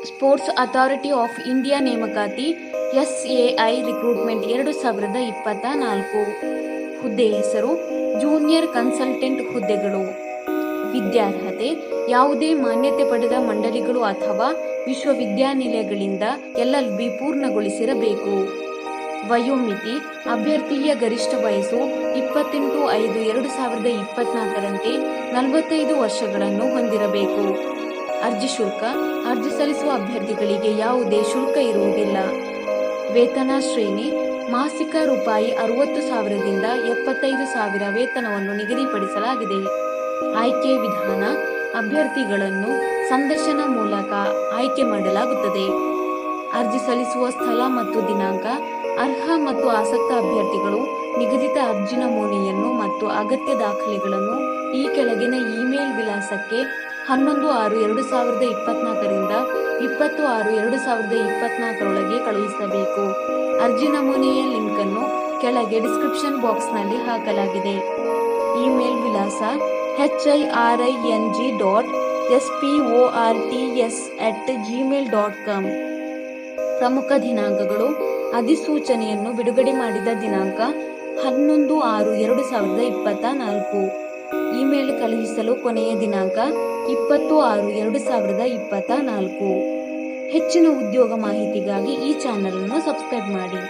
Sports authority of India ನೇಮಕಾತಿ SAI recruitment 2024 ಹುದ್ದೆ ಹೆಸರು ಜೂನಿಯರ್ ಕನ್ಸಲ್ಟೆಂಟ್ ಹುದ್ದೆಗಳು. ವಿದ್ಯಾರ್ಹತೆ ಯಾವುದೇ ಮಾನ್ಯತೆ ಪಡೆದ ಮಂಡಳಿಗಳು ಅಥವಾ ವಿಶ್ವವಿದ್ಯಾನಿಲಯಗಳಿಂದ LLB ಪೂರ್ಣಗೊಳಿಸಿರಬೇಕು. ವಯೋಮಿತಿ ಅಭ್ಯರ್ಥಿಯ ಗರಿಷ್ಠ ವಯಸ್ಸು 28/5/2024ರಂತೆ 45 ವರ್ಷಗಳನ್ನು ಹೊಂದಿರಬೇಕು. ಅರ್ಜಿ ಶುಲ್ಕ ಅರ್ಜಿ ಸಲ್ಲಿಸುವ ಅಭ್ಯರ್ಥಿಗಳಿಗೆ ಯಾವುದೇ ಶುಲ್ಕ ಇರುವುದಿಲ್ಲ. ವೇತನ ಶ್ರೇಣಿ ಮಾಸಿಕ ₹60,000ದಿಂದ 75,000 ವೇತನವನ್ನು ನಿಗದಿಪಡಿಸಲಾಗಿದೆ. ಆಯ್ಕೆ ವಿಧಾನ ಅಭ್ಯರ್ಥಿಗಳನ್ನು ಸಂದರ್ಶನ ಮೂಲಕ ಆಯ್ಕೆ ಮಾಡಲಾಗುತ್ತದೆ. ಅರ್ಜಿ ಸಲ್ಲಿಸುವ ಸ್ಥಳ ಮತ್ತು ದಿನಾಂಕ ಅರ್ಹ ಮತ್ತು ಆಸಕ್ತ ಅಭ್ಯರ್ಥಿಗಳು ನಿಗದಿತ ಅರ್ಜಿ ನಮೂನೆಯನ್ನು ಮತ್ತು ಅಗತ್ಯ ದಾಖಲೆಗಳನ್ನು ಈ ಕೆಳಗಿನ ಇಮೇಲ್ ವಿಳಾಸಕ್ಕೆ 11/6/2024ರಿಂದ 20/6/2024 ಕಳುಹಿಸಬೇಕು. ಅರ್ಜಿ ನಮೂನೆಯ ಲಿಂಕ್ ಅನ್ನು ಕೆಳಗೆ ಡಿಸ್ಕ್ರಿಪ್ಷನ್ ಬಾಕ್ಸ್ನಲ್ಲಿ ಹಾಕಲಾಗಿದೆ. ಇಮೇಲ್ ವಿಳಾಸ hiring.sports@gmail.com. ಪ್ರಮುಖ ದಿನಾಂಕಗಳು ಅಧಿಸೂಚನೆಯನ್ನು ಬಿಡುಗಡೆ ಮಾಡಿದ ದಿನಾಂಕ 11/6/2024. ಇಮೇಲ್ ಕಳುಹಿಸಲು ಕೊನೆಯ ದಿನಾಂಕ 20/6/2024. ಹೆಚ್ಚಿನ ಉದ್ಯೋಗ ಮಾಹಿತಿಗಾಗಿ ಈ ಚಾನೆಲ್ ಅನ್ನು ಸಬ್ಸ್ಕ್ರೈಬ್ ಮಾಡಿ.